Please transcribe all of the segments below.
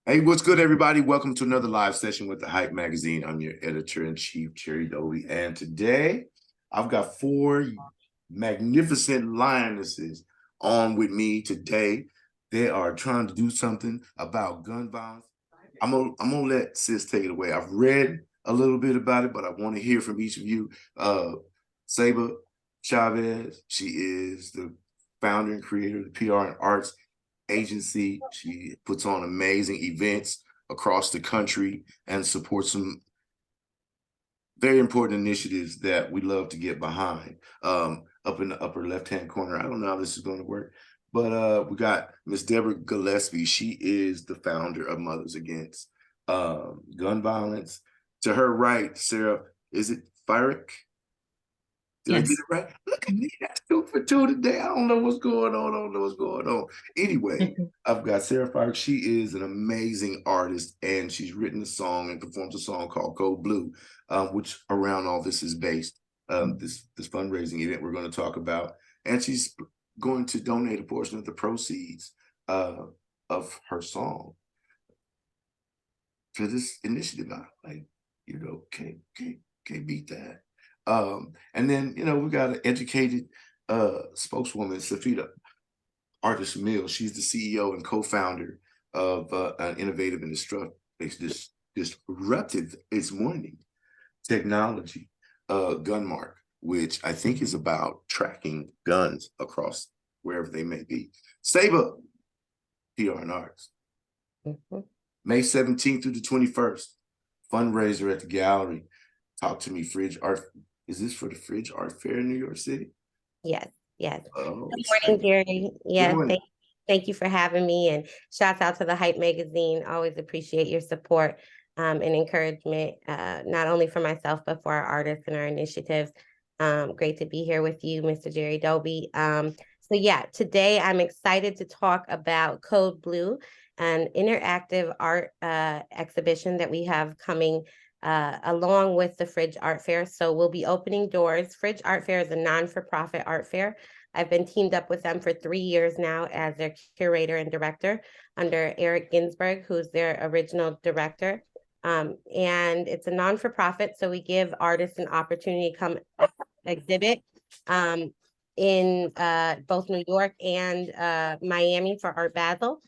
Hey, what's good, everybody? Welcome to another live session with the Hype Magazine. I'm your editor-in-chief, Cherry Doby, and today I've got four magnificent lionesses on with me today. They are trying to do something about gun violence. I'm gonna let Sis take it away. I've read a little bit about it, but I want to hear from each of you. Saba Chavez, she is the founder and creator of the PR and Arts agency. She puts on amazing events across the country and supports some very important initiatives that we love to get behind. Up in the upper left-hand corner, I don't know how this is going to work, but we got Miss Deborah Gillespie. She is the founder of Mothers Against Gun Violence. To her right, Sarah, is it Fyrick? Did I get Yes. it right? Look at me, that's 2 for 2 today. I don't know what's going on. I don't know what's going on. Anyway, I've got Sarah Fyrick. She is an amazing artist, and she's written a song and performs a song called Go Blue, which around all this is based. This fundraising event we're going to talk about, and she's going to donate a portion of the proceeds of her song to this initiative. Like, can't beat that. And then, we got an educated spokeswoman, Safita Artist Mills. She's the CEO and co-founder of an innovative and disruptive, it's morning technology, Gunmark, which I think is about tracking guns across wherever they may be. Saba, PR and Arts. May 17th through the 21st, fundraiser at the gallery. Talk to me, Fridge Art. Is this for the Fridge Art Fair in New York City? Yes. Yes. Oh, Good morning, exciting. Jerry. Good Yes. morning. Thank you for having me, and shouts out to the Hype Magazine. Always appreciate your support and encouragement, not only for myself, but for our artists and our initiatives. Great to be here with you, Mr. Jerry Doby. So yeah, today I'm excited to talk about Code Blue, an interactive art exhibition that we have coming along with the Fridge Art Fair. So we'll be opening doors. Fridge Art Fair is a non-for-profit art fair. I've been teamed up with them for 3 years now as their curator and director under Eric Ginsberg, who's their original director. And it's a non-for-profit, so we give artists an opportunity to come exhibit in both New York and Miami for Art Basel.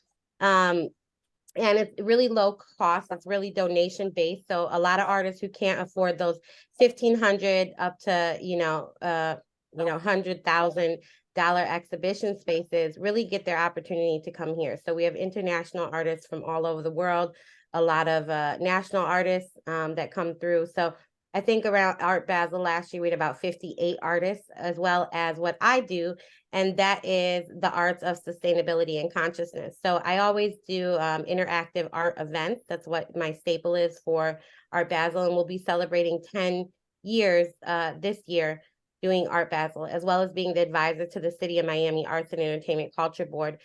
And it's really low cost. It's really donation based. So a lot of artists who can't afford those 1,500 up to $100,000 exhibition spaces really get their opportunity to come here. So we have international artists from all over the world, a lot of national artists that come through. So I think around Art Basel last year we had about 58 artists, as well as what I do, and that is the arts of sustainability and consciousness. So I always do interactive art events. That's what my staple is for Art Basel, and we'll be celebrating 10 years this year doing Art Basel, as well as being the advisor to the City of Miami Arts and Entertainment Culture Board.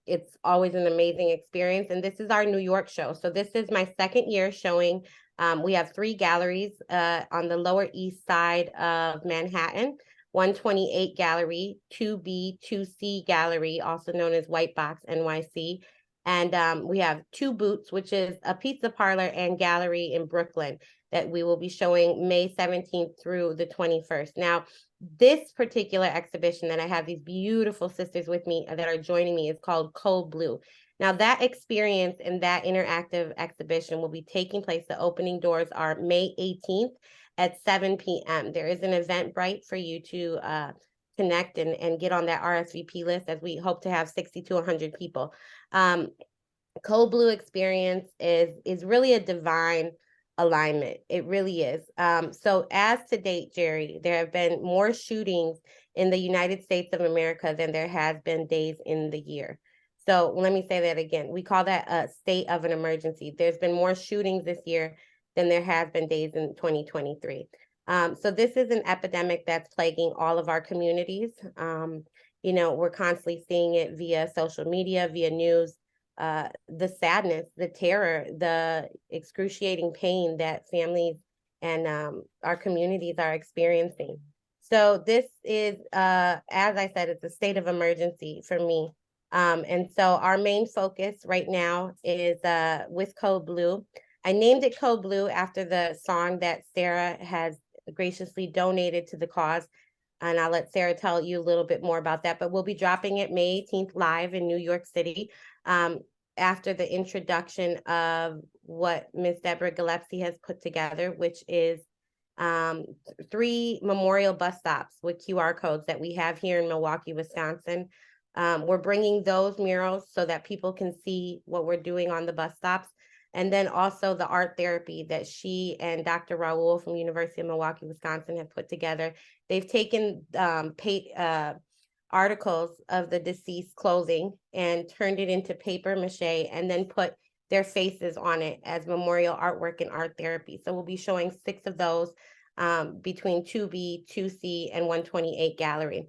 It's always an amazing experience, and this is our New York show. So this is my second year showing. We have 3 galleries on the Lower East Side of Manhattan. 128 Gallery, 2B, 2C Gallery, also known as White Box NYC. And we have 2 Boots, which is a pizza parlor and gallery in Brooklyn that we will be showing May 17th through the 21st. Now, this particular exhibition that I have these beautiful sisters with me that are joining me is called Code Blue. Now, that experience and that interactive exhibition will be taking place. The opening doors are May 18th at 7 p.m. There is an Eventbrite for you to connect and get on that RSVP list, as we hope to have 60 to 100 people. Code Blue experience is really a divine alignment. It really is. So as to date, Jerry, there have been more shootings in the United States of America than there has been days in the year. So let me say that again. We call that a state of an emergency. There's been more shootings this year than there has been days in 2023. So this is an epidemic that's plaguing all of our communities. We're constantly seeing it via social media, via news, the sadness, the terror, the excruciating pain that families and our communities are experiencing. So this is, as I said, it's a state of emergency for me. And so our main focus right now is with Code Blue. I named it Code Blue after the song that Sarah has graciously donated to the cause. And I'll let Sarah tell you a little bit more about that. But we'll be dropping it May 18th live in New York City, after the introduction of what Ms. Deborah Gillespie has put together, which is 3 memorial bus stops with QR codes that we have here in Milwaukee, Wisconsin. We're bringing those murals so that people can see what we're doing on the bus stops. And then also the art therapy that she and Dr. Raul from University of Milwaukee, Wisconsin have put together. They've taken articles of the deceased clothing and turned it into paper mache and then put their faces on it as memorial artwork and art therapy. So we'll be showing 6 of those between 2B, 2C, and 128 gallery.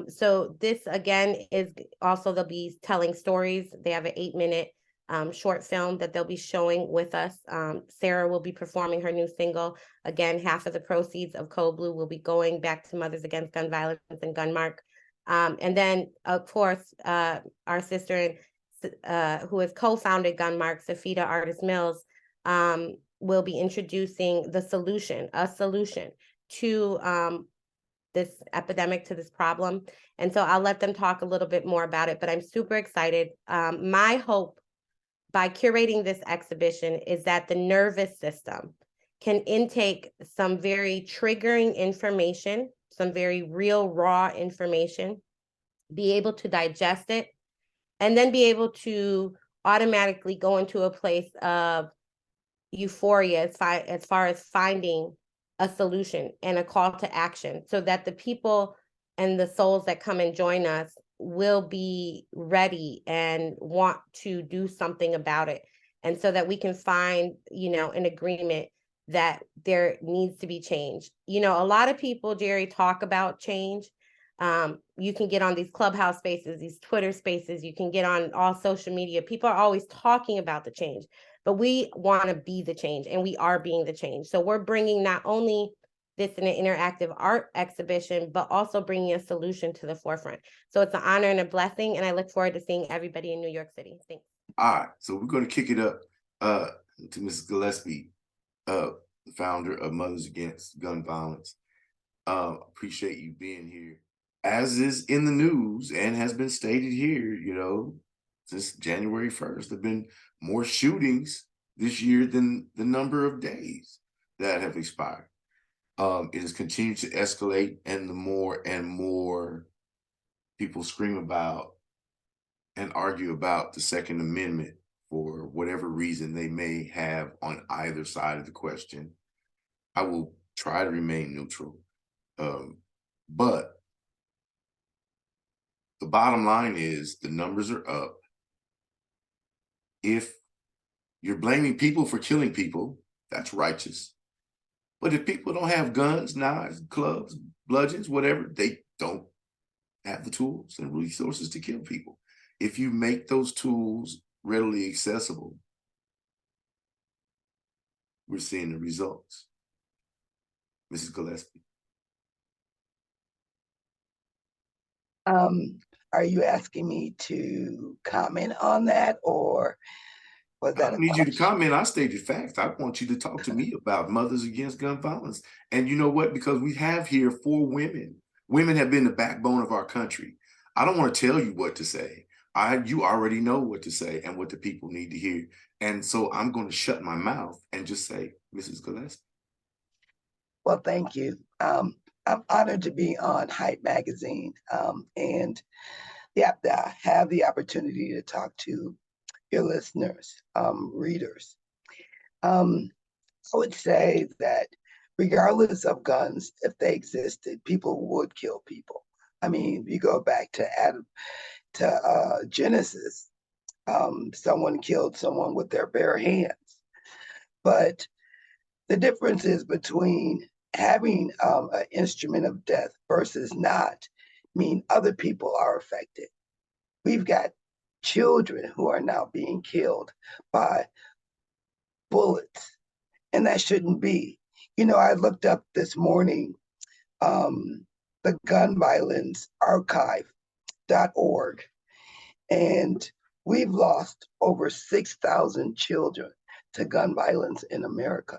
So this again is also, they'll be telling stories. They have an 8-minute short film that they'll be showing with us. Sarah will be performing her new single. Again, half of the proceeds of Code Blue will be going back to Mothers Against Gun Violence and Gunmark. And then, of course, our sister who has co-founded Gunmark, Safita Artis Mills, will be introducing a solution to this epidemic, to this problem. And so I'll let them talk a little bit more about it, but I'm super excited. My hope by curating this exhibition is that the nervous system can intake some very triggering information, some very real raw information, be able to digest it, and then be able to automatically go into a place of euphoria as far as finding a solution and a call to action, so that the people and the souls that come and join us will be ready and want to do something about it. And so that we can find, an agreement that there needs to be change. A lot of people, Jerry, talk about change. You can get on these Clubhouse spaces, these Twitter spaces, you can get on all social media. People are always talking about the change, but we want to be the change, and we are being the change. So we're bringing not only this in an interactive art exhibition, but also bringing a solution to the forefront. So it's an honor and a blessing, and I look forward to seeing everybody in New York City. Thanks. All right, so we're going to kick it up to Mrs. Gillespie, the founder of Mothers Against Gun Violence. Appreciate you being here. As is in the news and has been stated here, since January 1st, there have been more shootings this year than the number of days that have expired. It has continued to escalate, and the more and more people scream about and argue about the Second Amendment for whatever reason they may have on either side of the question, I will try to remain neutral. But the bottom line is the numbers are up. If you're blaming people for killing people, that's righteous. But if people don't have guns, knives, clubs, bludgeons, whatever, they don't have the tools and resources to kill people. If you make those tools readily accessible, we're seeing the results. Mrs. Gillespie. Are you asking me to comment on that, or was that I don't need you to comment. I stated facts. I want you to talk to me about Mothers Against Gun Violence. And you know what? Because we have here 4 women. Women have been the backbone of our country. I don't want to tell you what to say. You already know what to say and what the people need to hear. And so I'm going to shut my mouth and just say, Mrs. Gillespie. Well, thank you. I'm honored to be on Hype Magazine, and have the opportunity to talk to your listeners, readers. I would say that regardless of guns, if they existed, people would kill people. I mean, you go back to Adam, to Genesis, someone killed someone with their bare hands. But the difference is between having an instrument of death versus not, mean other people are affected. We've got children who are now being killed by bullets, and that shouldn't be. I looked up this morning the gun violence archive.org, And we've lost over 6,000 children to gun violence in America.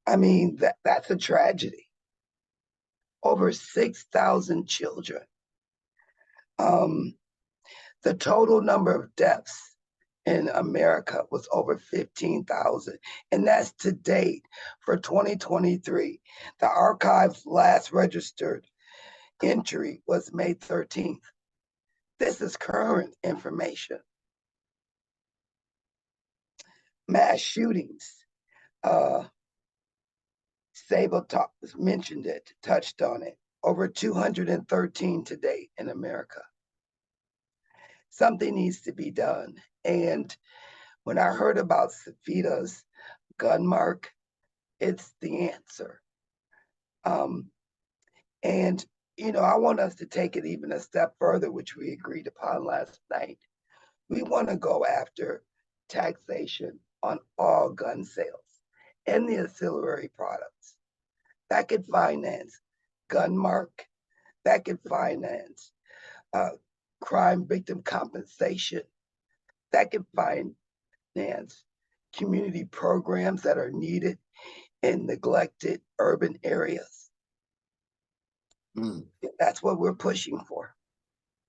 I mean, that's a tragedy. Over 6,000 children. The total number of deaths in America was over 15,000, and that's to date for 2023. The archive's last registered entry was May 13th. This is current information. Mass shootings. Sable mentioned it, touched on it. Over 213 to date in America. Something needs to be done. And when I heard about Safita's gun mark, it's the answer. And, you know, I want us to take it even a step further, which we agreed upon last night. We want to go after taxation on all gun sales and the ancillary products. That could finance gun mark, that could finance crime victim compensation, that could finance community programs that are needed in neglected urban areas. That's what we're pushing for.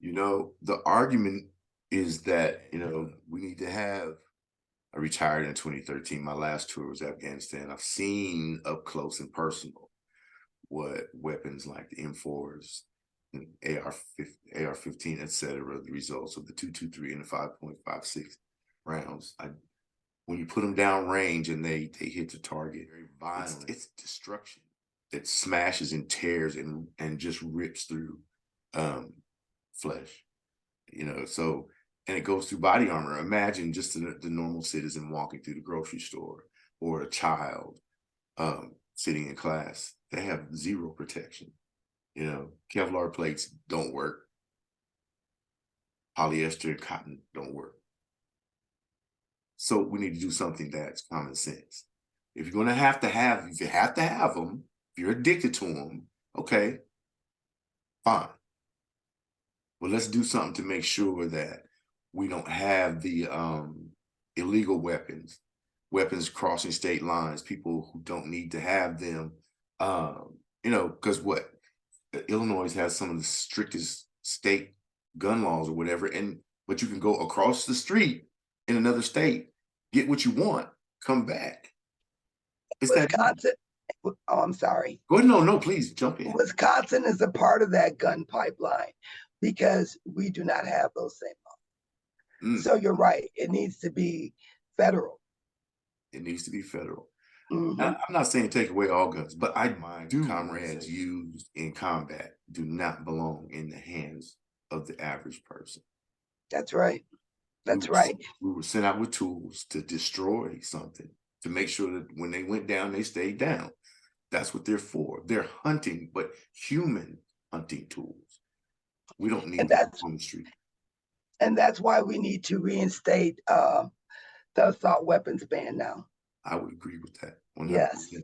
You know, the argument is that, you know, we need to have, I retired in 2013. My last tour was Afghanistan. I've seen up close and personal what weapons like the M4s, and AR-15, etc., the results of the 223 and the 5.56 rounds. When you put them down range and they hit the target, very violent. It's destruction that smashes and tears and just rips through flesh, you know. So, and it goes through body armor. Imagine just the normal citizen walking through the grocery store, or a child sitting in class. They have zero protection. You know, Kevlar plates don't work. Polyester and cotton don't work. So we need to do something that's common sense. If you're going to have them, if you're addicted to them, okay, fine. Well, let's do something to make sure that we don't have the illegal weapons crossing state lines, people who don't need to have them. You know, because what? Illinois has some of the strictest state gun laws or whatever, but you can go across the street in another state, get what you want, come back. It's Wisconsin. Oh, I'm sorry. Go ahead. No, please jump in. Wisconsin is a part of that gun pipeline because we do not have those same laws. So you're right. It needs to be federal. It needs to be federal. I'm not saying take away all guns, but I mind comrades used in combat do not belong in the hands of the average person. That's right. That's right. We were sent out with tools to destroy something, to make sure that when they went down, they stayed down. That's what they're for. They're hunting, but human hunting tools. We don't need that on the street. And that's why we need to reinstate the assault weapons ban now. I would agree with that. 100%. Yes.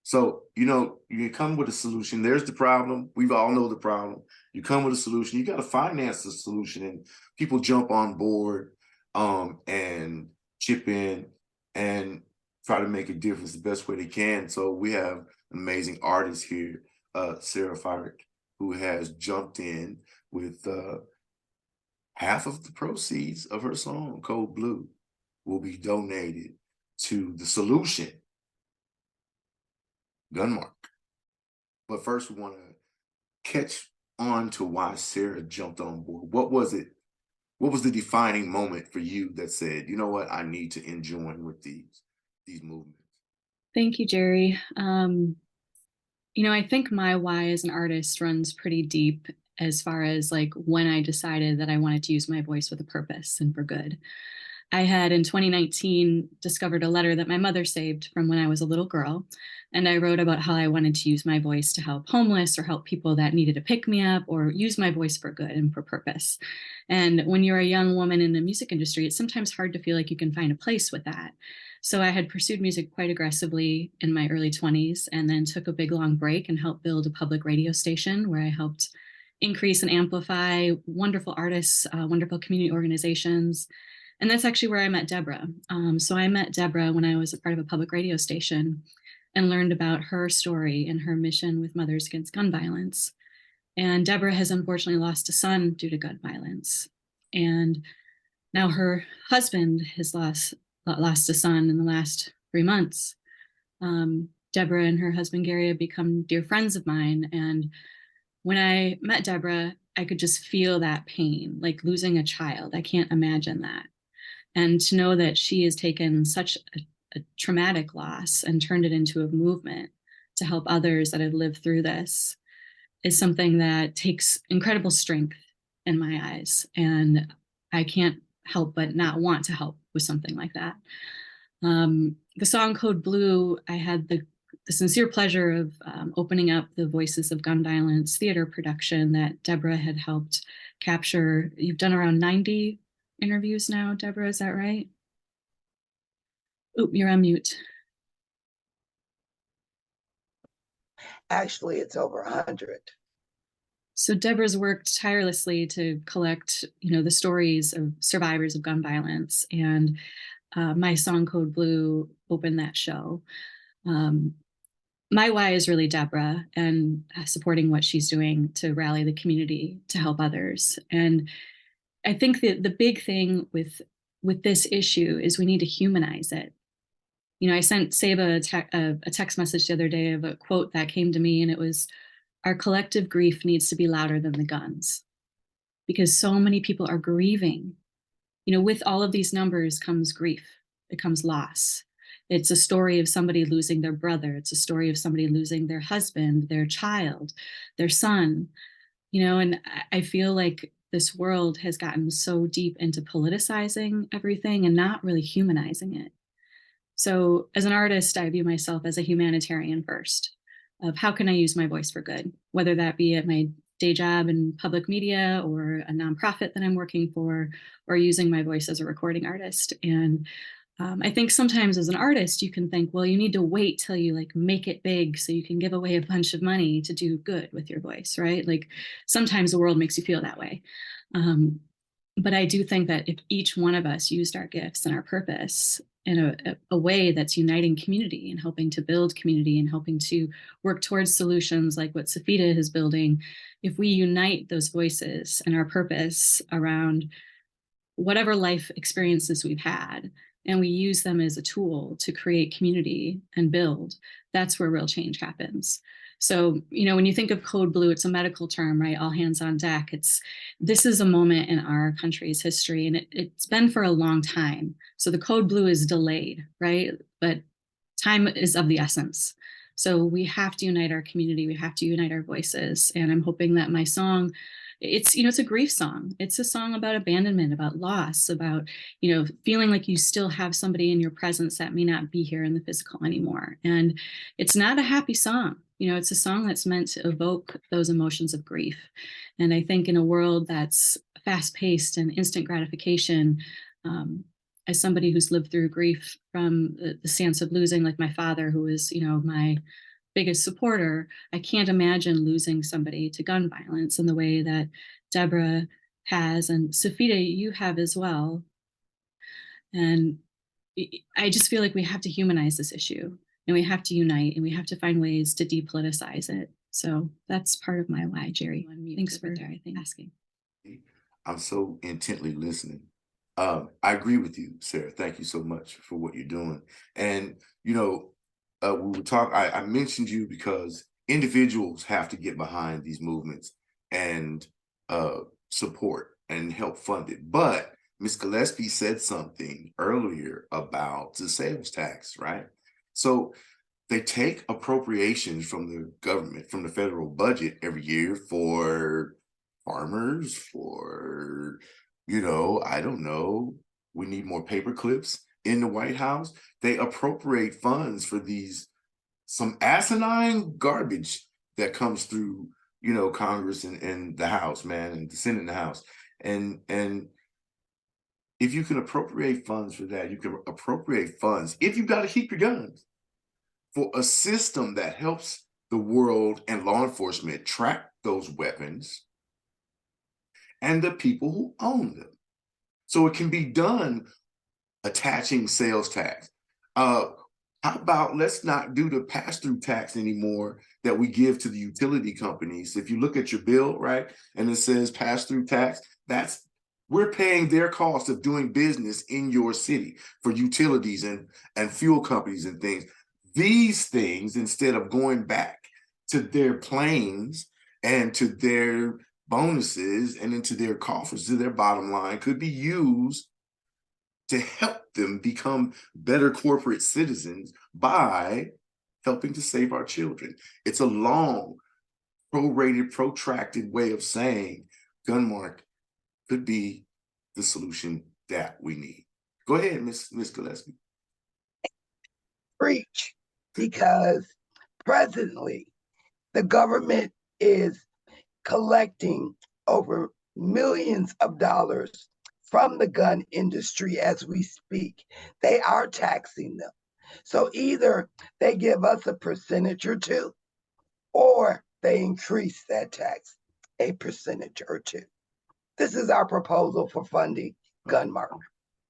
So, you know, you come with a solution. There's the problem. We all know the problem. You come with a solution. You got to finance the solution, and people jump on board and chip in and try to make a difference the best way they can. So we have an amazing artist here, Sarah Fyrick, who has jumped in with half of the proceeds of her song, Code Blue, will be donated to the solution, Gunmark. But first, we want to catch on to why Sarah jumped on board. What was it? What was the defining moment for you that said, you know what, I need to join with these movements? Thank you, Jerry. You know, I think my why as an artist runs pretty deep as far as like when I decided that I wanted to use my voice with a purpose and for good. I had in 2019 discovered a letter that my mother saved from when I was a little girl. And I wrote about how I wanted to use my voice to help homeless or help people that needed to pick me up, or use my voice for good and for purpose. And when you're a young woman in the music industry, it's sometimes hard to feel like you can find a place with that. So I had pursued music quite aggressively in my early 20s, and then took a big long break and helped build a public radio station where I helped increase and amplify wonderful artists, wonderful community organizations. And that's actually where I met Deborah. So I met Deborah when I was a part of a public radio station and learned about her story and her mission with Mothers Against Gun Violence. And Deborah has unfortunately lost a son due to gun violence. And now her husband has lost a son in the last 3 months. Deborah and her husband Gary have become dear friends of mine. And when I met Deborah, I could just feel that pain, like losing a child. I can't imagine that. And to know that she has taken such a traumatic loss and turned it into a movement to help others that have lived through this is something that takes incredible strength in my eyes. And I can't help but not want to help with something like that. The song Code Blue, I had the sincere pleasure of opening up the Voices of Gun Violence theater production that Deborah had helped capture. You've done around 90 interviews now, Deborah, is that right? Oh, you're on mute. Actually, it's over 100. So Deborah's worked tirelessly to collect, the stories of survivors of gun violence, and my song Code Blue opened that show. My why is really Deborah and supporting what she's doing to rally the community to help others. And I think that the big thing with this issue is we need to humanize it. I sent Saba a text message the other day of a quote that came to me, and it was, "Our collective grief needs to be louder than the guns," because so many people are grieving. With all of these numbers comes grief, it comes loss. It's a story of somebody losing their brother. It's a story of somebody losing their husband, their child, their son, and I feel like this world has gotten so deep into politicizing everything and not really humanizing it. So as an artist, I view myself as a humanitarian first, of how can I use my voice for good, whether that be at my day job in public media or a nonprofit that I'm working for, or using my voice as a recording artist. And I think sometimes as an artist, you can think, well, you need to wait till you like make it big so you can give away a bunch of money to do good with your voice, right? Like sometimes the world makes you feel that way. But I do think that if each one of us used our gifts and our purpose in a way that's uniting community and helping to build community and helping to work towards solutions like what Safita is building, if we unite those voices and our purpose around whatever life experiences we've had, and we use them as a tool to create community and build, that's where real change happens. So, when you think of Code Blue, it's a medical term, right? All hands on deck. This is a moment in our country's history, and it's been for a long time. So the Code Blue is delayed, right? But time is of the essence. So we have to unite our community. We have to unite our voices. And I'm hoping that my song, it's a grief song. It's a song about abandonment, about loss, about feeling like you still have somebody in your presence that may not be here in the physical anymore. And it's not a happy song. It's a song that's meant to evoke those emotions of grief. And I think in a world that's fast-paced and instant gratification, as somebody who's lived through grief from the sense of losing, like my father, who was my biggest supporter, I can't imagine losing somebody to gun violence in the way that Deborah has, and Safita, you have as well. And I just feel like we have to humanize this issue, and we have to unite, and we have to find ways to depoliticize it. So that's part of my why, Jerry. Thanks for asking. I'm so intently listening. I agree with you, Sarah. Thank you so much for what you're doing. And, we were talking, I mentioned you because individuals have to get behind these movements and support and help fund it. But Ms. Gillespie said something earlier about the sales tax, right? So they take appropriations from the government, from the federal budget every year for farmers, for, I don't know, we need more paper clips in the White House. They appropriate funds for some asinine garbage that comes through, Congress and the House, man, and the Senate and the House. And if you can appropriate funds for that, you can appropriate funds, if you've got to keep your guns, for a system that helps the world and law enforcement track those weapons, and the people who own them. So it can be done attaching sales tax. How about let's not do the pass-through tax anymore that we give to the utility companies? If you look at your bill, right, and it says pass-through tax, we're paying their cost of doing business in your city for utilities and fuel companies and things. These things, instead of going back to their planes and to their bonuses and into their coffers, to their bottom line, could be used to help them become better corporate citizens by helping to save our children. It's a long, prorated, protracted way of saying Gunmark could be the solution that we need. Go ahead, Miss Gillespie. Preach, because presently the government is collecting over millions of dollars from the gun industry as we speak. They are taxing them. So either they give us a percentage or two, or they increase that tax a percentage or two. This is our proposal for funding Gunmark.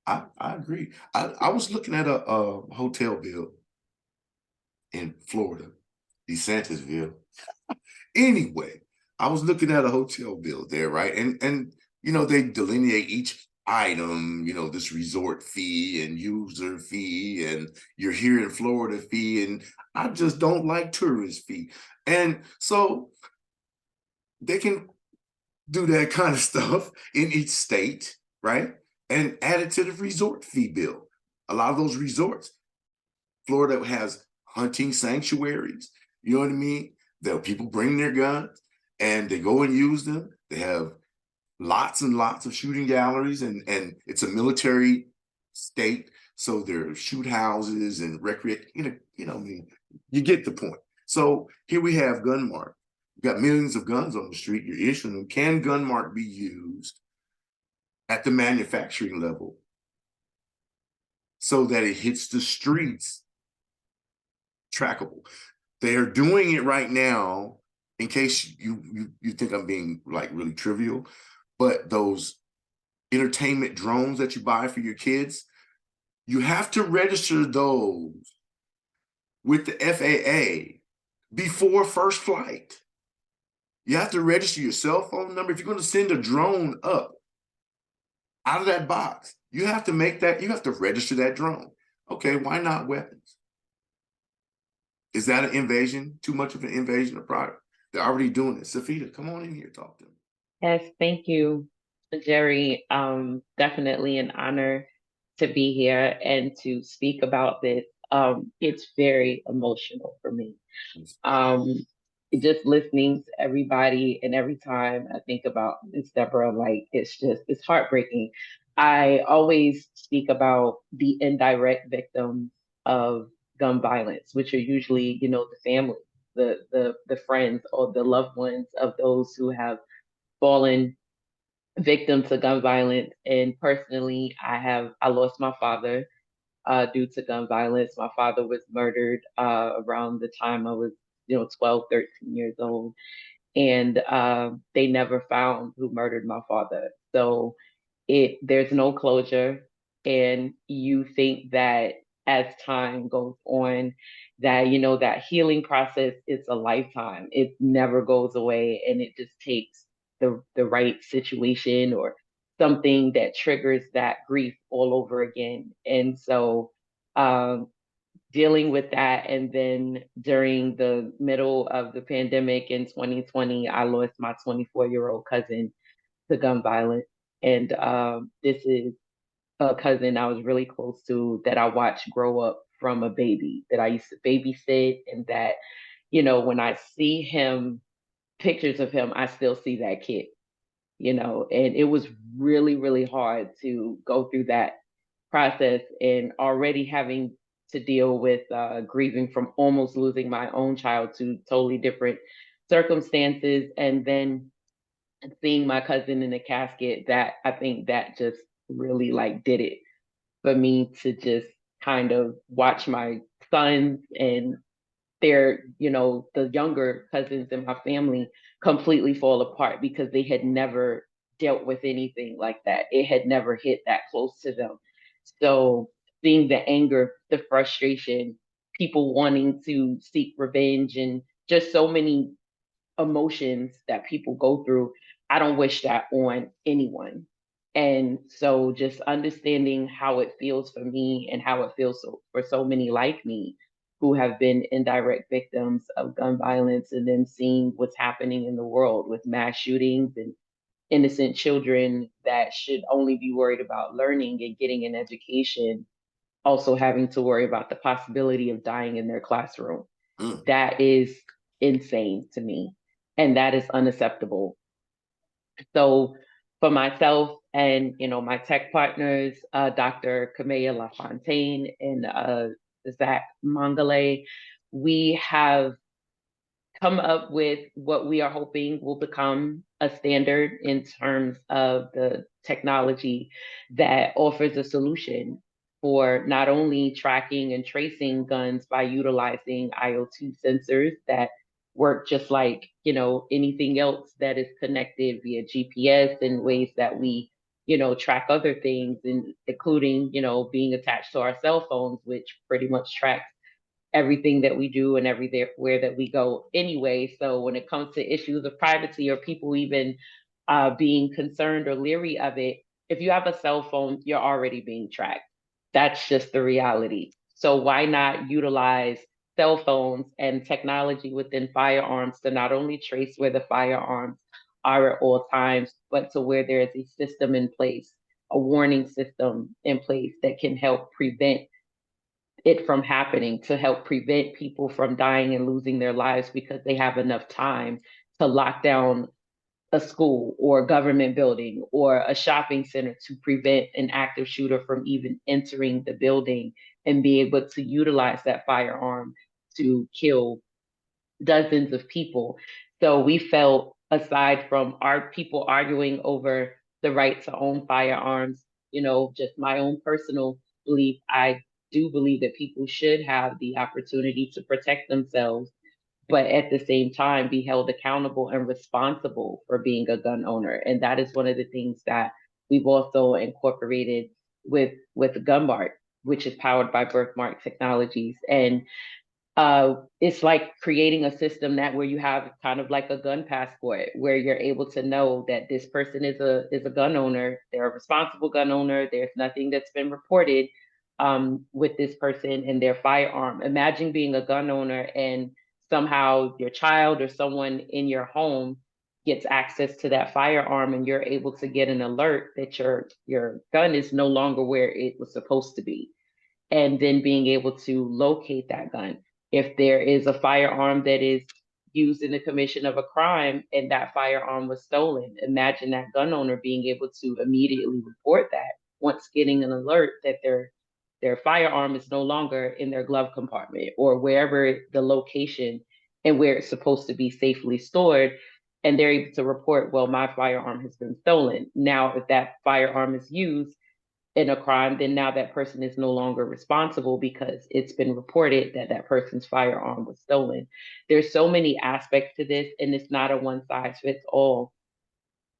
I agree. I was looking at a hotel bill in Florida, DeSantisville. Anyway, I was looking at a hotel bill there, right? And you know, they delineate each item, you know, this resort fee and user fee, and you're here in Florida fee, and I just don't like tourist fee. And so they can do that kind of stuff in each state, right? And add it to the resort fee bill. A lot of those resorts, Florida has hunting sanctuaries, you know what I mean? There people bring their guns and they go and use them. They have lots and lots of shooting galleries, and it's a military state, so there are shoot houses and recreate. I mean, you get the point. So here we have Gunmark. We've got millions of guns on the street. You're issuing them. Can Gunmark be used at the manufacturing level so that it hits the streets trackable? They are doing it right now, in case you think I'm being like really trivial, but those entertainment drones that you buy for your kids, you have to register those with the FAA before first flight. You have to register your cell phone number. If you're going to send a drone up out of that box, you have to register that drone. Okay, why not weapons? Is that an invasion? Too much of an invasion of product? They're already doing it. Safita, come on in here, talk to me. Yes, thank you, Jerry. Definitely an honor to be here and to speak about this. It's very emotional for me. Just listening to everybody, and every time I think about Miss Deborah, like it's heartbreaking. I always speak about the indirect victims of gun violence, which are usually, the family, the friends, or the loved ones of those who have fallen victim to gun violence. And personally, I lost my father due to gun violence. My father was murdered around the time I was 12, 13 years old, and they never found who murdered my father. So there's no closure, and you think that as time goes on, that that healing process is a lifetime. It never goes away, and it just takes the right situation or something that triggers that grief all over again. And so dealing with that, and then during the middle of the pandemic in 2020, I lost my 24-year-old cousin to gun violence. And this is a cousin I was really close to, that I watched grow up from a baby, that I used to babysit, and that, when I see him, pictures of him, I still see that kid, and it was really, really hard to go through that process, and already having to deal with grieving from almost losing my own child to totally different circumstances, and then seeing my cousin in a casket. That, I think that just really like did it for me, to just kind of watch my sons and their, the younger cousins in my family completely fall apart, because they had never dealt with anything like that. It had never hit that close to them. So seeing the anger, the frustration, people wanting to seek revenge, and just so many emotions that people go through, I don't wish that on anyone. And so just understanding how it feels for me and how it feels for so many like me who have been indirect victims of gun violence, and then seeing what's happening in the world with mass shootings and innocent children that should only be worried about learning and getting an education, also having to worry about the possibility of dying in their classroom. Mm. That is insane to me. And that is unacceptable. So for myself and my tech partners, Dr. Kamea LaFontaine and Zach Mangale, we have come up with what we are hoping will become a standard in terms of the technology that offers a solution for not only tracking and tracing guns by utilizing IoT sensors that work just like anything else that is connected via GPS, in ways that we track other things, and including being attached to our cell phones, which pretty much tracks everything that we do and everywhere that we go anyway. So when it comes to issues of privacy, or people even being concerned or leery of it, if you have a cell phone, you're already being tracked. That's just the reality. So why not utilize cell phones and technology within firearms to not only trace where the firearms are at all times, but to where there is a system in place, a warning system in place that can help prevent it from happening, to help prevent people from dying and losing their lives because they have enough time to lock down a school or a government building or a shopping center, to prevent an active shooter from even entering the building and be able to utilize that firearm to kill dozens of people. So we felt, aside from our people arguing over the right to own firearms, just my own personal belief, I do believe that people should have the opportunity to protect themselves, but at the same time be held accountable and responsible for being a gun owner. And that is one of the things that we've also incorporated with Gun Mart, which is powered by Birthmark Technologies. And it's like creating a system that where you have kind of like a gun passport, where you're able to know that this person is a gun owner, they're a responsible gun owner, there's nothing that's been reported with this person and their firearm. Imagine being a gun owner and somehow your child or someone in your home gets access to that firearm, and you're able to get an alert that your gun is no longer where it was supposed to be, and then being able to locate that gun. If there is a firearm that is used in the commission of a crime and that firearm was stolen, imagine that gun owner being able to immediately report that once getting an alert that their firearm is no longer in their glove compartment or wherever the location and where it's supposed to be safely stored. And they're able to report, well, my firearm has been stolen. Now, if that firearm is used in a crime, then now that person is no longer responsible because it's been reported that that person's firearm was stolen. There's so many aspects to this, and it's not a one size fits all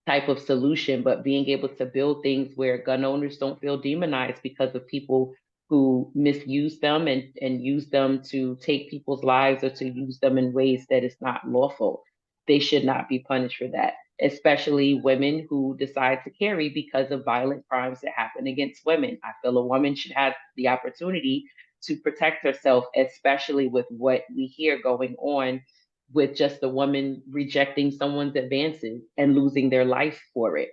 type of solution, but being able to build things where gun owners don't feel demonized because of people who misuse them and use them to take people's lives, or to use them in ways that is not lawful. They should not be punished for that, especially women who decide to carry because of violent crimes that happen against women. I feel a woman should have the opportunity to protect herself, especially with what we hear going on with just a woman rejecting someone's advances and losing their life for it.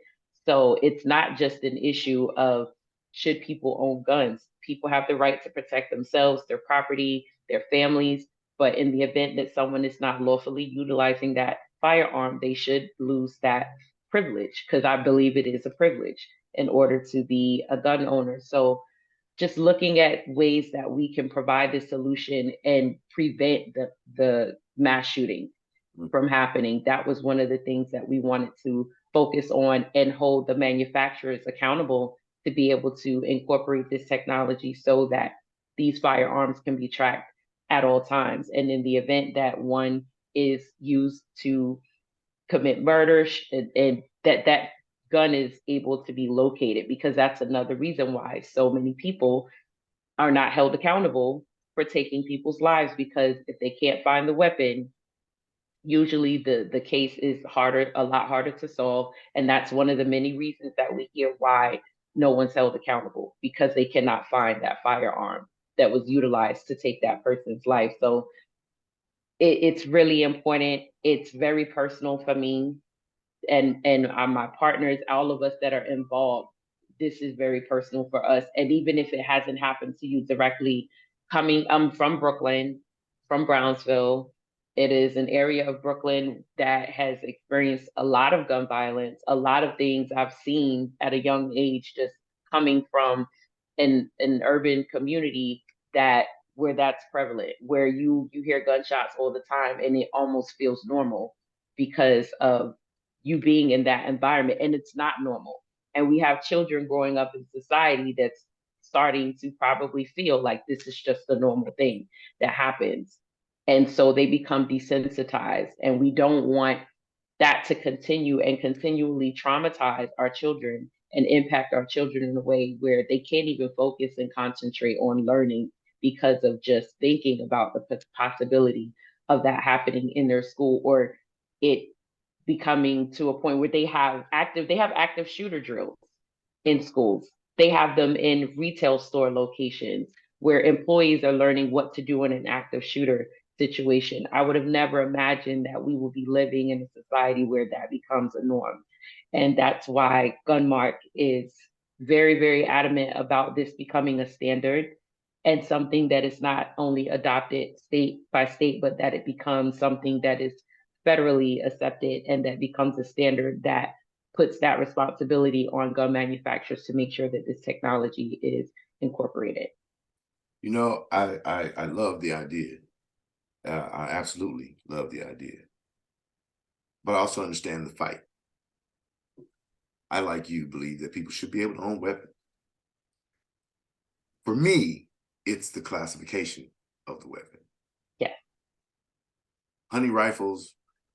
So it's not just an issue of should people own guns. People have the right to protect themselves, their property, their families. But in the event that someone is not lawfully utilizing that firearm, they should lose that privilege, because I believe it is a privilege in order to be a gun owner. So just looking at ways that we can provide this solution and prevent the mass shooting from happening. That was one of the things that we wanted to focus on, and hold the manufacturers accountable to be able to incorporate this technology so that these firearms can be tracked at all times. And in the event that one is used to commit murder, and that gun is able to be located, because that's another reason why so many people are not held accountable for taking people's lives, because if they can't find the weapon, usually the case is a lot harder to solve. And that's one of the many reasons that we hear why no one's held accountable, because they cannot find that firearm that was utilized to take that person's life. So it's really important. It's very personal for me and my partners, all of us that are involved. This is very personal for us. And even if it hasn't happened to you directly, I'm from Brooklyn, from Brownsville. It is an area of Brooklyn that has experienced a lot of gun violence, a lot of things I've seen at a young age, just coming from an urban community that where that's prevalent, where you hear gunshots all the time and it almost feels normal because of you being in that environment, and it's not normal. And we have children growing up in society that's starting to probably feel like this is just a normal thing that happens. And so they become desensitized, and we don't want that to continue and continually traumatize our children and impact our children in a way where they can't even focus and concentrate on learning because of just thinking about the possibility of that happening in their school, or it becoming to a point where they have active shooter drills in schools. They have them in retail store locations where employees are learning what to do in an active shooter situation. I would have never imagined that we would be living in a society where that becomes a norm. And that's why Gunmark is very, very adamant about this becoming a standard and something that is not only adopted state by state, but that it becomes something that is federally accepted and that becomes a standard that puts that responsibility on gun manufacturers to make sure that this technology is incorporated. You know, I love the idea. I absolutely love the idea. But I also understand the fight. I, like you, believe that people should be able to own weapons. For me, it's the classification of the weapon. Yeah. Hunting rifles,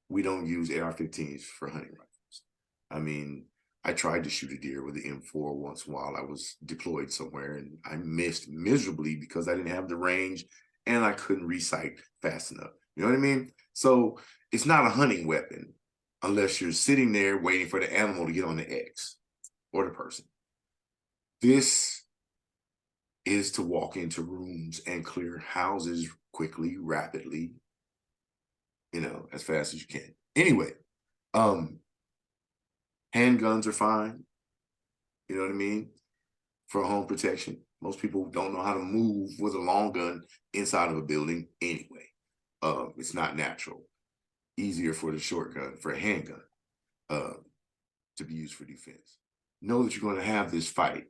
we don't use AR-15s for hunting rifles. I mean, I tried to shoot a deer with the M4 once while I was deployed somewhere, and I missed miserably because I didn't have the range and I couldn't recite fast enough. You know what I mean? So it's not a hunting weapon unless you're sitting there waiting for the animal to get on the X or the person. This is to walk into rooms and clear houses quickly, rapidly, you know, as fast as you can. Anyway, handguns are fine. You know what I mean? For home protection. Most people don't know how to move with a long gun inside of a building anyway. It's not natural. Easier for the short gun, for a handgun, to be used for defense. Know that you're going to have this fight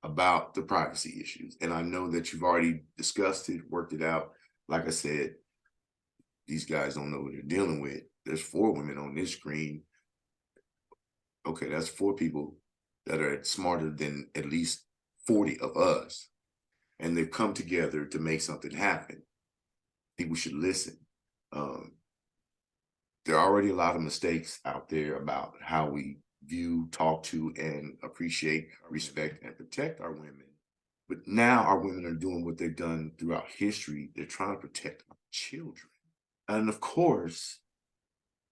about the privacy issues. And I know that you've already discussed it, worked it out. Like I said, these guys don't know what they're dealing with. There's 4 women on this screen. Okay, that's 4 people that are smarter than at least 40 of us. And they've come together to make something happen. People should listen. There are already a lot of mistakes out there about how we view, talk to, and appreciate, respect, and protect our women. But now our women are doing what they've done throughout history. They're trying to protect our children. And of course,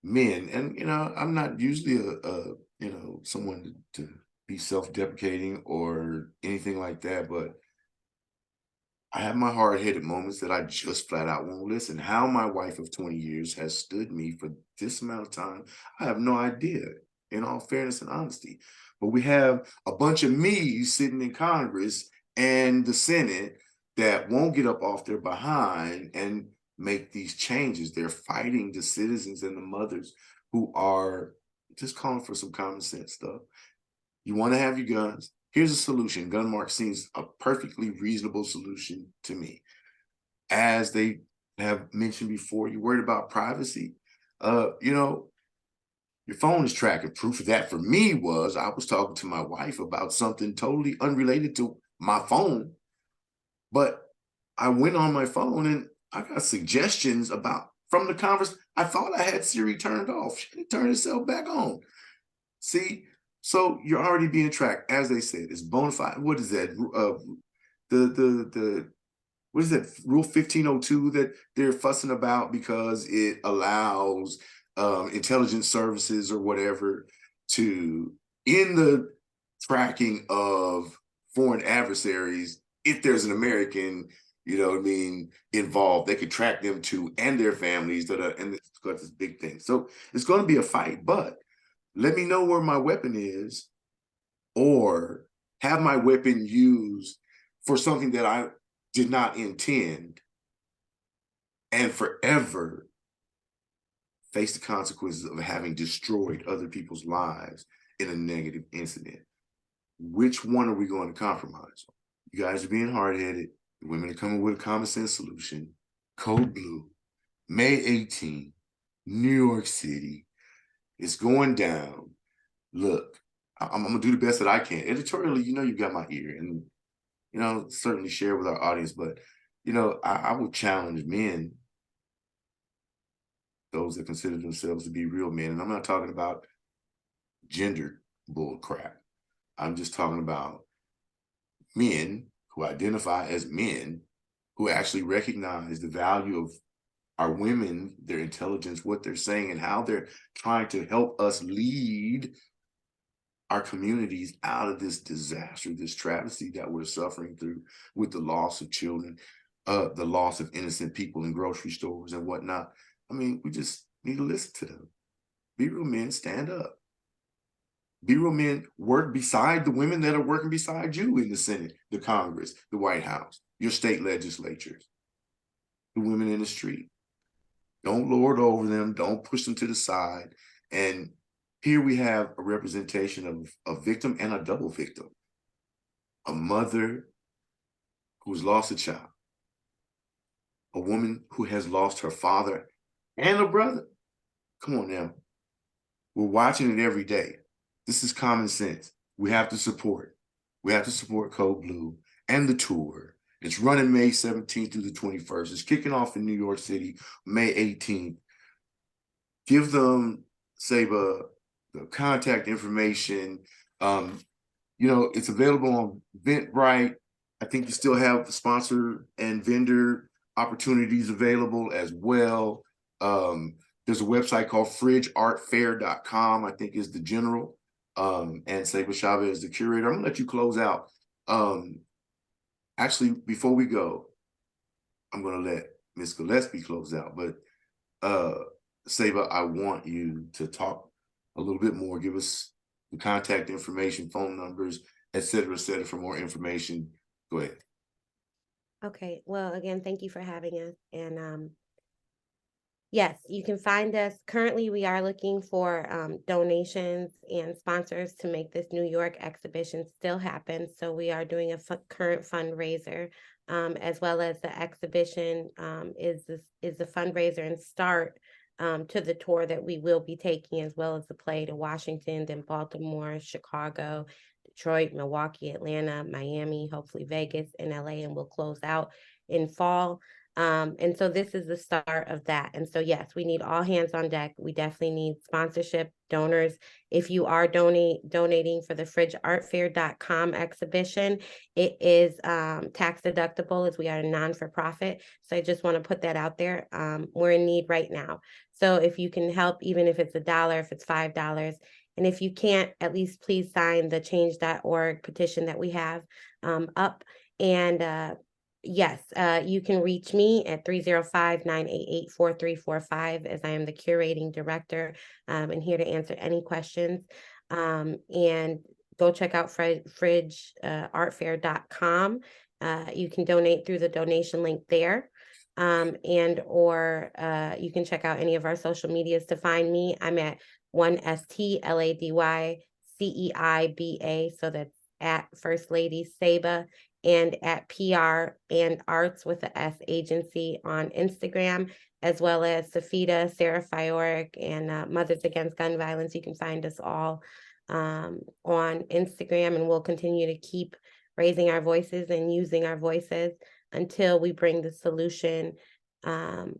men, and you know, I'm not usually you know, someone to be self-deprecating or anything like that, but I have my hard-headed moments that I just flat out won't listen. How my wife of 20 years has stood me for this amount of time, I have no idea, in all fairness and honesty. But we have a bunch of me's sitting in Congress and the Senate that won't get up off their behind and make these changes. They're fighting the citizens and the mothers who are just calling for some common sense stuff. You want to have your guns. Here's a solution. Gunmark seems a perfectly reasonable solution to me. As they have mentioned before, you're worried about privacy. You know, your phone is tracking. Proof of that for me was I was talking to my wife about something totally unrelated to my phone, but I went on my phone and I got suggestions about from the conversation. I thought I had Siri turned off. She didn't turn itself back on. See, so you're already being tracked, as they said. It's bona fide. What is that? The what is that rule 1502 that they're fussing about because it allows intelligence services or whatever to, in the tracking of foreign adversaries, if there's an American, you know what I mean, involved, they could track them too and their families, and it's got this big thing. So it's going to be a fight, but let me know where my weapon is, or have my weapon used for something that I did not intend, and forever face the consequences of having destroyed other people's lives in a negative incident. Which one are we going to compromise on? You guys are being hard-headed. The women are coming with a common sense solution. Code Blue, May 18th, New York City. It's going down. Look, I'm gonna do the best that I can. Editorially, you know, you got my ear, and you know, certainly share with our audience. But you know, I would challenge men, those that consider themselves to be real men, and I'm not talking about gender bull crap. I'm just talking about men who identify as men, who actually recognize the value of our women, their intelligence, what they're saying, and how they're trying to help us lead our communities out of this disaster, this travesty that we're suffering through with the loss of children, the loss of innocent people in grocery stores and whatnot. I mean, we just need to listen to them. Be real men, stand up. Be real men, work beside the women that are working beside you in the Senate, the Congress, the White House, your state legislatures, the women in the street. Don't lord over them. Don't push them to the side. And here we have a representation of a victim and a double victim. A mother who's lost a child. A woman who has lost her father and a brother. Come on now. We're watching it every day. This is common sense. We have to support. We have to support Code Blue and the tour. It's running May 17th through the 21st. It's kicking off in New York City, May 18th. Give them, Saba, the contact information. You know, it's available on Eventbrite. I think you still have the sponsor and vendor opportunities available as well. There's a website called fridgeartfair.com, I think is the general. And Saba Chavez is the curator. I'm gonna let you close out. Actually, before we go, I'm gonna let Ms. Gillespie close out, but Saba, I want you to talk a little bit more. Give us the contact information, phone numbers, et cetera, for more information. Go ahead. Okay, well, again, thank you for having us. And yes, you can find us. Currently, we are looking for donations and sponsors to make this New York exhibition still happen. So we are doing a current fundraiser, as well as the exhibition is the fundraiser and start to the tour that we will be taking, as well as the play to Washington, then Baltimore, Chicago, Detroit, Milwaukee, Atlanta, Miami, hopefully Vegas, and LA, and we'll close out in fall. And so this is the start of that. And so, yes, we need all hands on deck. We definitely need sponsorship, donors. If you are donating for the fridgeartfair.com exhibition, it is tax deductible, as we are a non-for-profit. So I just want to put that out there. We're in need right now. So if you can help, even if it's $1, if it's $5, and if you can't, at least please sign the change.org petition that we have up. And yes, you can reach me at 305-988-4345, as I am the curating director and here to answer any questions. And go check out fridgeartfair.com. You can donate through the donation link there. Or you can check out any of our social medias to find me. I'm at 1STLADYCEIBA, so that's at First Lady Saba, and at PR and Arts with the S Agency on Instagram, as well as Safita, Sarah Fioric, and Mothers Against Gun Violence. You can find us all on Instagram, and we'll continue to keep raising our voices and using our voices until we bring the solution. And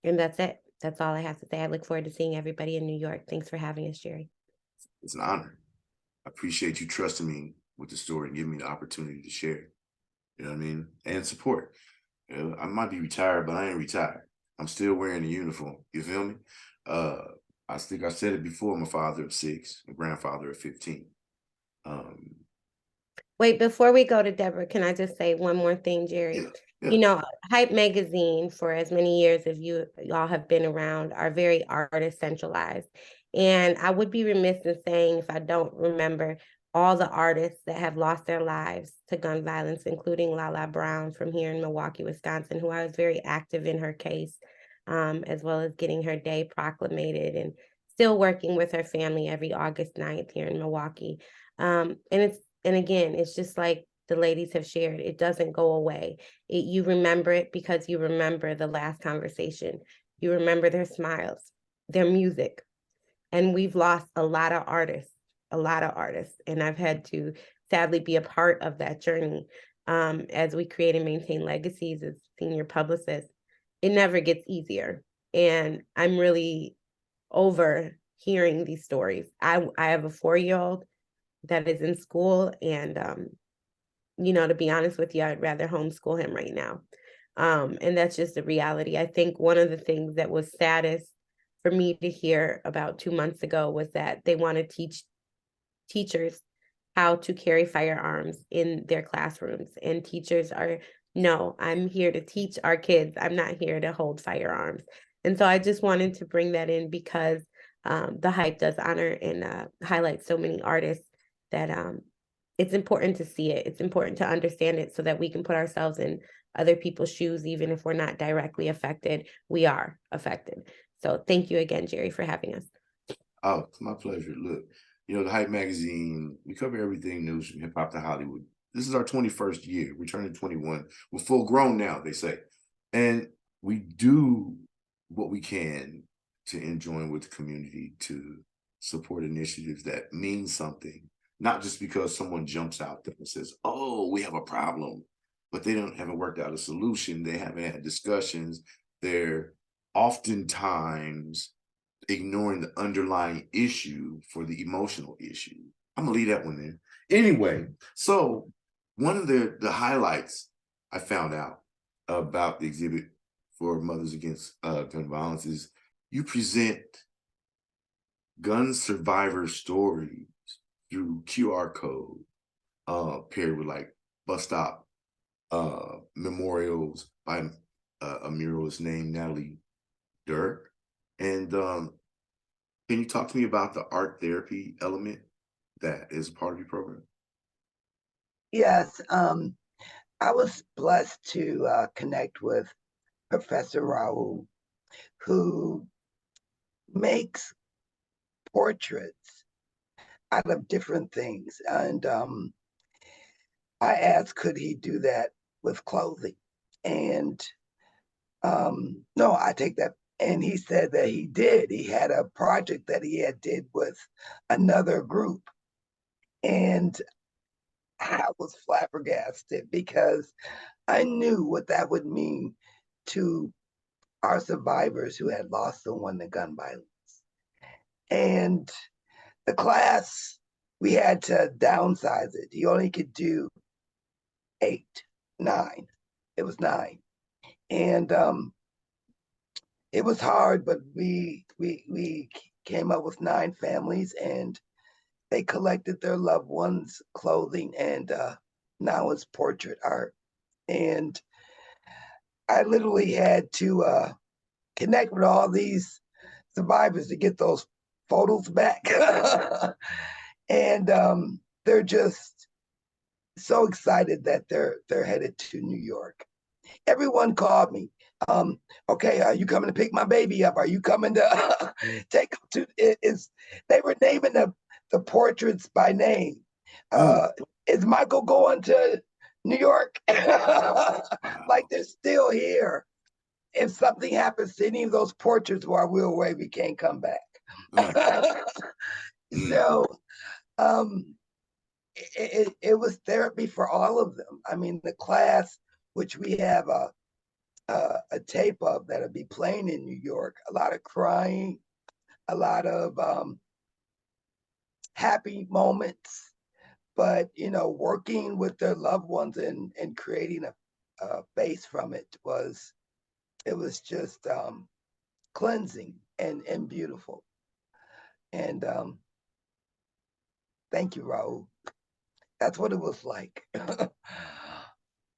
that's it. That's all I have to say. I look forward to seeing everybody in New York. Thanks for having us, Jerry. It's an honor. I appreciate you trusting me with the story and giving me the opportunity to share. You know what I mean? And support. You know, I might be retired, but I ain't retired. I'm still wearing a uniform. You feel me? Uh, I think I said it before. I'm a father of 6, a grandfather of 15. Um, Wait, before we go to Deborah, can I just say one more thing, Jerry? yeah, yeah. You know, Hype Magazine, for as many years as y'all have been around, are very artist centralized. And I would be remiss in saying if I don't remember all the artists that have lost their lives to gun violence, including Lala Brown from here in Milwaukee, Wisconsin, who I was very active in her case, as well as getting her day proclamated and still working with her family every August 9th here in Milwaukee. And again, it's just like the ladies have shared, it doesn't go away. You remember it because you remember the last conversation. You remember their smiles, their music. And we've lost a lot of artists, a lot of artists. And I've had to sadly be a part of that journey as we create and maintain legacies as senior publicists. It never gets easier. And I'm really over hearing these stories. I have a 4-year-old that is in school, and you know, to be honest with you, I'd rather homeschool him right now. And that's just the reality. I think one of the things that was saddest for me to hear about 2 months ago was that they want to teach teachers how to carry firearms in their classrooms. And teachers are, no, I'm here to teach our kids. I'm not here to hold firearms. And so I just wanted to bring that in because the Hype does honor and highlight so many artists that it's important to see it. It's important to understand it so that we can put ourselves in other people's shoes, even if we're not directly affected. We are affected. So thank you again, Jerry, for having us. Oh, it's my pleasure. Look, you know, the Hype Magazine, we cover everything news from hip hop to Hollywood. This is our 21st year. We're turning 21. We're full grown now, they say. And we do what we can to join with the community to support initiatives that mean something, not just because someone jumps out there and says, oh, we have a problem, but they haven't worked out a solution. They haven't had discussions. They're oftentimes ignoring the underlying issue for the emotional issue. I'm gonna leave that one in. Anyway, so one of the highlights I found out about the exhibit for Mothers Against Gun Violence is you present gun survivor stories through QR code, paired with like bus stop memorials by a muralist named Natalie Dirk. And can you talk to me about the art therapy element that is part of your program? Yes, I was blessed to connect with Professor Raoul, who makes portraits out of different things. And I asked, could he do that with clothing? And no, I take that. And he said that he did. He had a project that he had did with another group. And I was flabbergasted because I knew what that would mean to our survivors who had lost someone to gun violence. And the class, we had to downsize it. He only could do 8, 9. It was 9. And it was hard, but we came up with 9 families, and they collected their loved ones' clothing, and now it's portrait art. And I literally had to connect with all these survivors to get those photos back. And they're just so excited that they're headed to New York. Everyone called me. Okay, are you coming to pick my baby up? Are you coming to take him to? They were naming the portraits by name. Is Michael going to New York? Like they're still here. If something happens to any of those portraits while we're away, we can't come back. So it was therapy for all of them. I mean, the class, which we have a tape of that'll be playing in New York, a lot of crying, a lot of happy moments, but working with their loved ones and creating a base from it was just cleansing and beautiful. And thank you, Raul. That's what it was like.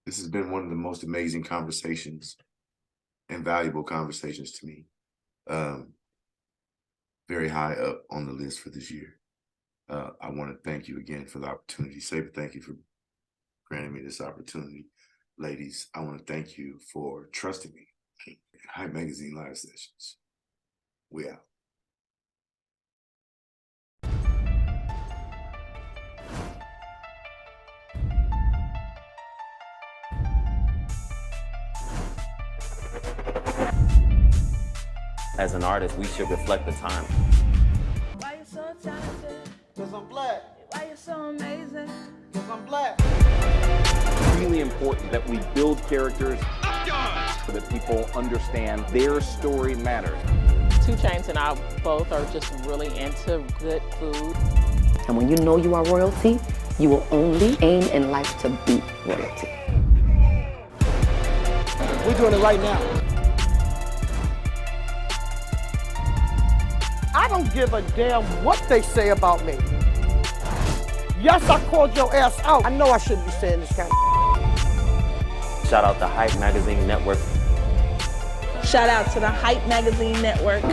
This has been one of the most amazing conversations and valuable conversations to me. Very high up on the list for this year. I want to thank you again for the opportunity. Saber, thank you for granting me this opportunity. Ladies, I want to thank you for trusting me. Hype Magazine Live Sessions. We out. As an artist, we should reflect the time. Why you so talented? Cause I'm black. Why you so amazing? Cause I'm black. It's really important that we build characters so that people understand their story matters. 2 Chainz and I both are just really into good food. And when you know you are royalty, you will only aim in life to be royalty. We're doing it right now. I don't give a damn what they say about me. Yes, I called your ass out. I know I shouldn't be saying this kind of. Shout out the Hype Magazine Network. Shout out to the Hype Magazine Network.